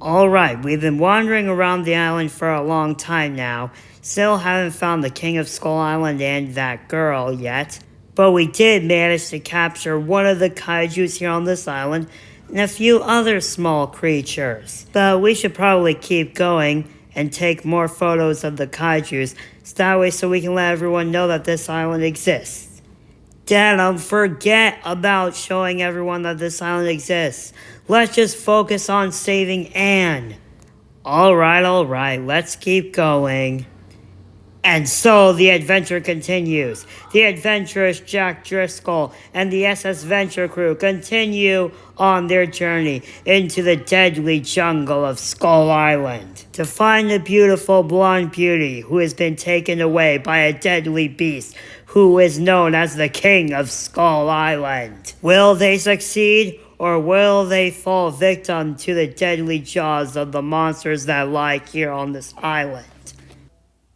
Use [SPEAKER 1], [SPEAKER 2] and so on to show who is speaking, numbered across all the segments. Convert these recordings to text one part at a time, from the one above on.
[SPEAKER 1] Alright, we've been wandering around the island for a long time now. Still haven't found the King of Skull Island and that girl yet. But we did manage to capture one of the kaijus here on this island and a few other small creatures. But we should probably keep going and take more photos of the kaijus that way so we can let everyone know that this island exists. Denim, forget about showing everyone that this island exists. Let's just focus on saving Anne. Alright, let's keep going. And so the adventure continues. The adventurous Jack Driscoll and the SS Venture crew continue on their journey into the deadly jungle of Skull Island to find the beautiful blonde beauty who has been taken away by a deadly beast who is known as the King of Skull Island. Will they succeed? Or will they fall victim to the deadly jaws of the monsters that lie here on this island?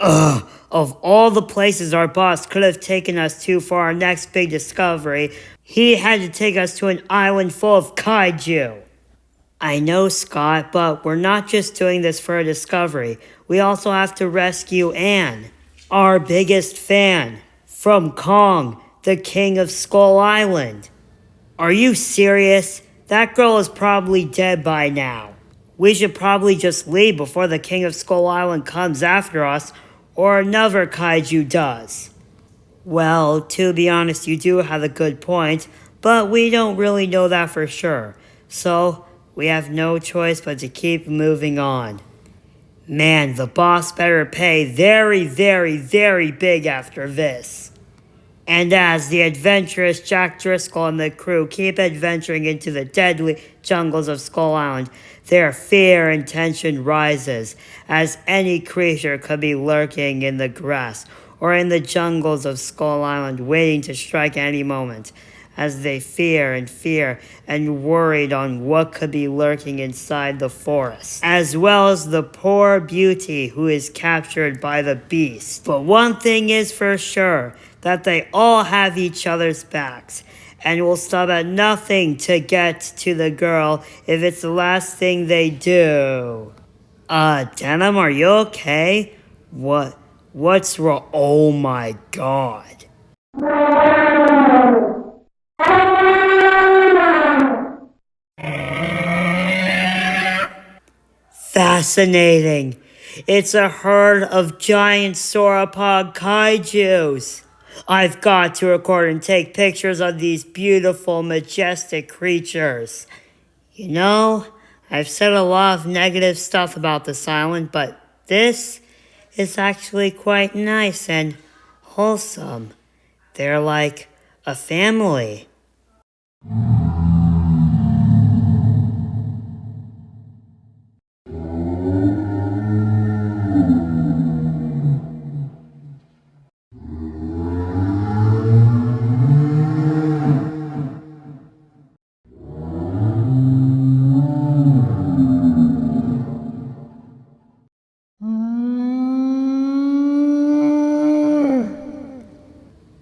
[SPEAKER 1] Of all the places our boss could have taken us to for our next big discovery, he had to take us to an island full of kaiju. I know, Scott, but we're not just doing this for a discovery. We also have to rescue Anne, our biggest fan, from Kong, the King of Skull Island. Are you serious? That girl is probably dead by now. We should probably just leave before the King of Skull Island comes after us, or another kaiju does. Well, to be honest, you do have a good point, but we don't really know that for sure. So, we have no choice but to keep moving on. Man, the boss better pay very, very, very big after this. And as the adventurous Jack Driscoll and the crew keep adventuring into the deadly jungles of Skull Island, their fear and tension rises, as any creature could be lurking in the grass or in the jungles of Skull Island waiting to strike any moment, as they fear and worried on what could be lurking inside the forest, as well as the poor beauty who is captured by the beast. But one thing is for sure, that they all have each other's backs, and will stop at nothing to get to the girl if it's the last thing they do. Denim, are you okay? What's wrong? Oh my god. Fascinating. It's a herd of giant sauropod kaijus. I've got to record and take pictures of these beautiful, majestic creatures. You know, I've said a lot of negative stuff about this island, but this is actually quite nice and wholesome. They're like a family.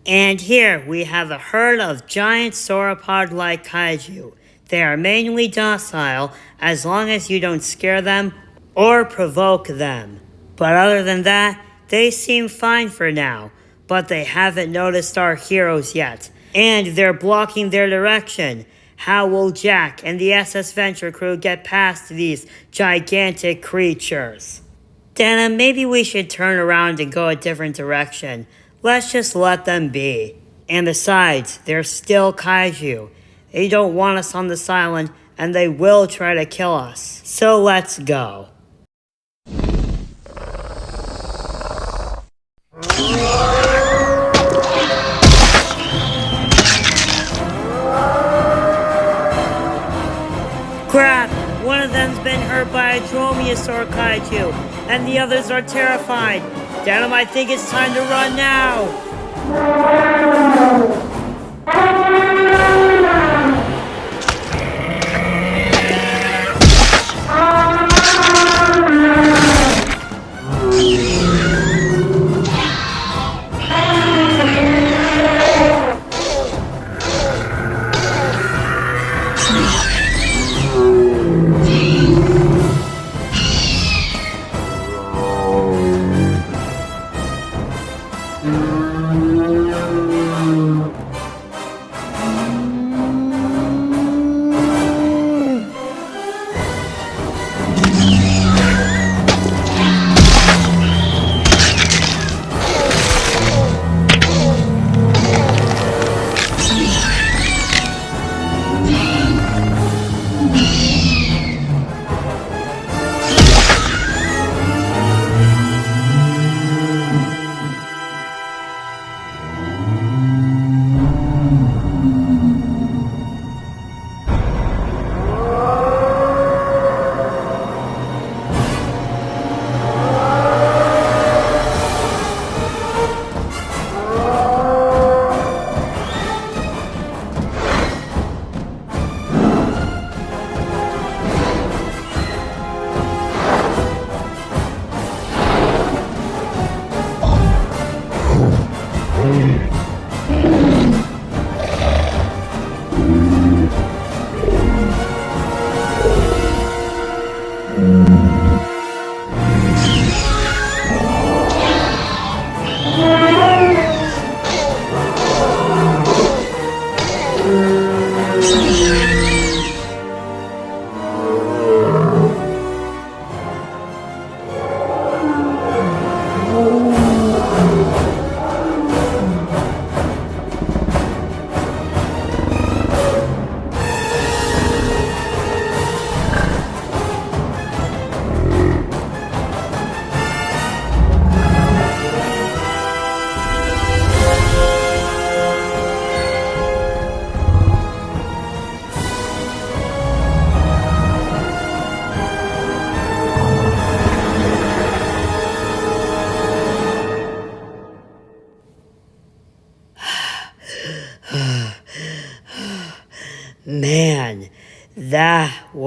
[SPEAKER 1] And here we have a herd of giant sauropod-like kaiju. They are mainly docile as long as you don't scare them or provoke them. But other than that, they seem fine for now. But they haven't noticed our heroes yet, and they're blocking their direction. How will Jack and the SS Venture crew get past these gigantic creatures? Denim, maybe we should turn around and go a different direction. Let's just let them be. And besides, they're still kaiju. They don't want us on this island, and they will try to kill us. So let's go. Crap! One of them's been hurt by a dromaeosaur kaiju, and the others are terrified. Denim, I think it's time to run now!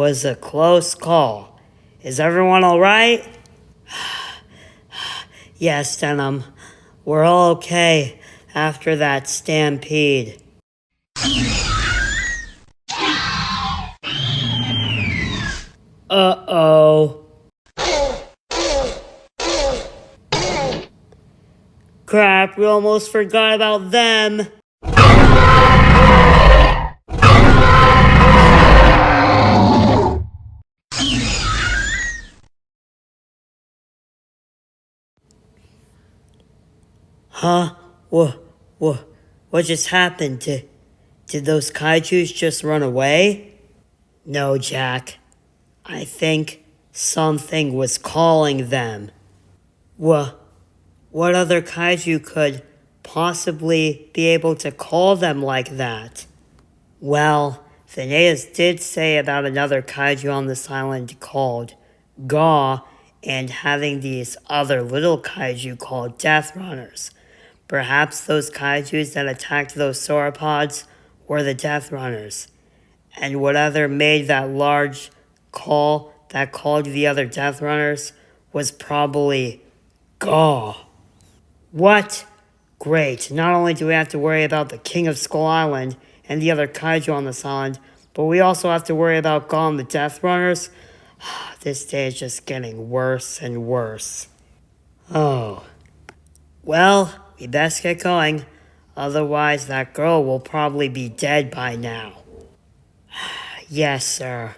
[SPEAKER 1] was a close call. Is everyone alright? Yes, Denim. We're all okay after that stampede. Uh-oh. Crap, we almost forgot about them. Huh? What just happened? Did those kaijus just run away? No, Jack. I think something was calling them. What other kaiju could possibly be able to call them like that? Well, Phineas did say about another kaiju on this island called Gaw, and having these other little kaiju called Death Runners. Perhaps those kaijus that attacked those sauropods were the Death Runners. And whatever made that large call that called the other Death Runners was probably Gaw. What? Great. Not only do we have to worry about the King of Skull Island and the other kaiju on this island, but we also have to worry about Gaw and the Death Runners. This day is just getting worse and worse. Oh. Well, we best get going. Otherwise, that girl will probably be dead by now. Yes, sir.